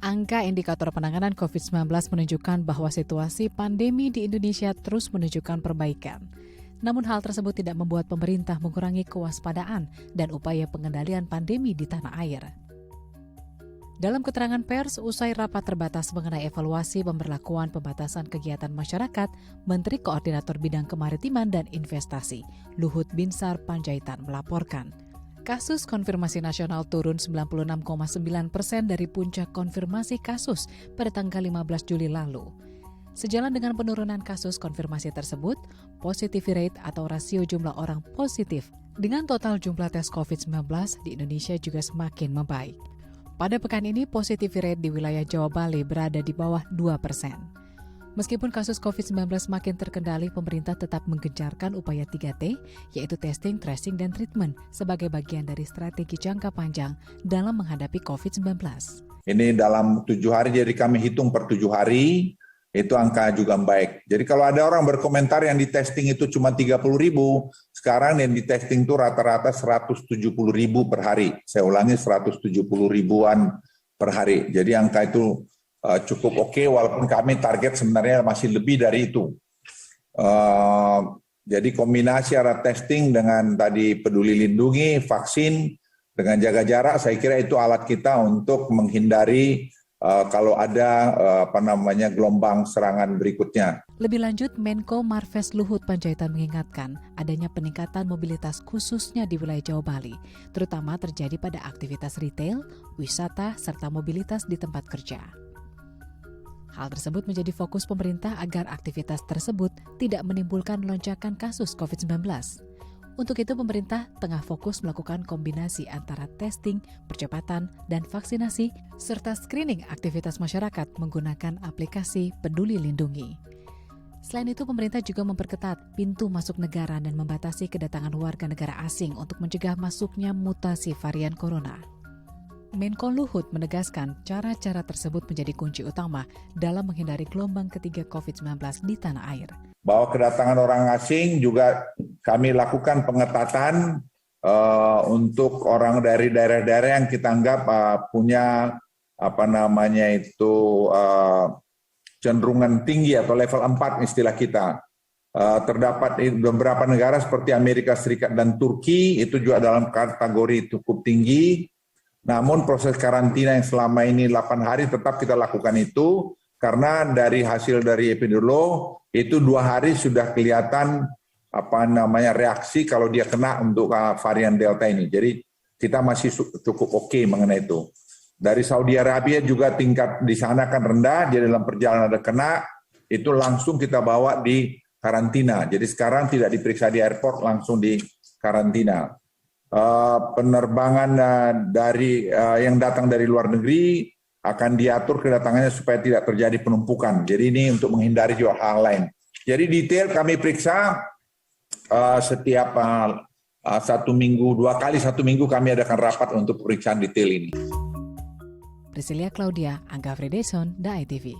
Angka indikator penanganan COVID-19 menunjukkan bahwa situasi pandemi di Indonesia terus menunjukkan perbaikan. Namun hal tersebut tidak membuat pemerintah mengurangi kewaspadaan dan upaya pengendalian pandemi di tanah air. Dalam keterangan pers usai rapat terbatas mengenai evaluasi pemberlakuan pembatasan kegiatan masyarakat, Menteri Koordinator Bidang Kemaritiman dan Investasi, Luhut Binsar Panjaitan melaporkan, kasus konfirmasi nasional turun 96,9% dari puncak konfirmasi kasus pada tanggal 15 Juli lalu. Sejalan dengan penurunan kasus konfirmasi tersebut, positivity rate atau rasio jumlah orang positif dengan total jumlah tes COVID-19 di Indonesia juga semakin membaik. Pada pekan ini, positivity rate di wilayah Jawa Bali berada di bawah 2%. Meskipun kasus COVID-19 makin terkendali, pemerintah tetap menggencarkan upaya 3T, yaitu testing, tracing, dan treatment sebagai bagian dari strategi jangka panjang dalam menghadapi COVID-19. Ini dalam 7 hari, jadi kami hitung per 7 hari, itu angka juga baik. Jadi kalau ada orang berkomentar yang di testing itu cuma 30.000, sekarang yang di testing itu rata-rata 170.000 per hari. Saya ulangi 170.000-an per hari. Jadi angka itu cukup oke, walaupun kami target sebenarnya masih lebih dari itu. Jadi kombinasi arah testing dengan tadi peduli lindungi, vaksin, dengan jaga jarak, saya kira itu alat kita untuk menghindari kalau ada gelombang serangan berikutnya. Lebih lanjut, Menko Marves Luhut Panjaitan mengingatkan adanya peningkatan mobilitas khususnya di wilayah Jawa Bali, terutama terjadi pada aktivitas retail, wisata, serta mobilitas di tempat kerja. Hal tersebut menjadi fokus pemerintah agar aktivitas tersebut tidak menimbulkan lonjakan kasus COVID-19. Untuk itu, pemerintah tengah fokus melakukan kombinasi antara testing, percepatan, dan vaksinasi, serta screening aktivitas masyarakat menggunakan aplikasi Peduli Lindungi. Selain itu, pemerintah juga memperketat pintu masuk negara dan membatasi kedatangan warga negara asing untuk mencegah masuknya mutasi varian corona. Menko Luhut menegaskan cara-cara tersebut menjadi kunci utama dalam menghindari gelombang ketiga COVID-19 di tanah air. Bahwa kedatangan orang asing juga kami lakukan pengetatan untuk orang dari daerah-daerah yang kita anggap punya cenderungan tinggi atau level 4 istilah kita. Terdapat beberapa negara seperti Amerika Serikat dan Turki itu juga dalam kategori cukup tinggi. Namun proses karantina yang selama ini 8 hari tetap kita lakukan itu karena dari hasil dari epidemiolog itu 2 hari sudah kelihatan reaksi kalau dia kena untuk varian Delta ini. Jadi kita masih cukup oke mengenai itu. Dari Saudi Arabia juga tingkat di sana kan rendah, jadi dalam perjalanan ada kena, itu langsung kita bawa di karantina. Jadi sekarang tidak diperiksa di airport, langsung di karantina. Penerbangan dari yang datang dari luar negeri akan diatur kedatangannya supaya tidak terjadi penumpukan. Jadi ini untuk menghindari juga hal lain. Jadi detail kami periksa setiap 1 minggu, 2 kali 1 minggu kami adakan rapat untuk pemeriksaan detail ini. Priscilia Claudia, Angga Fredeson, DAI TV.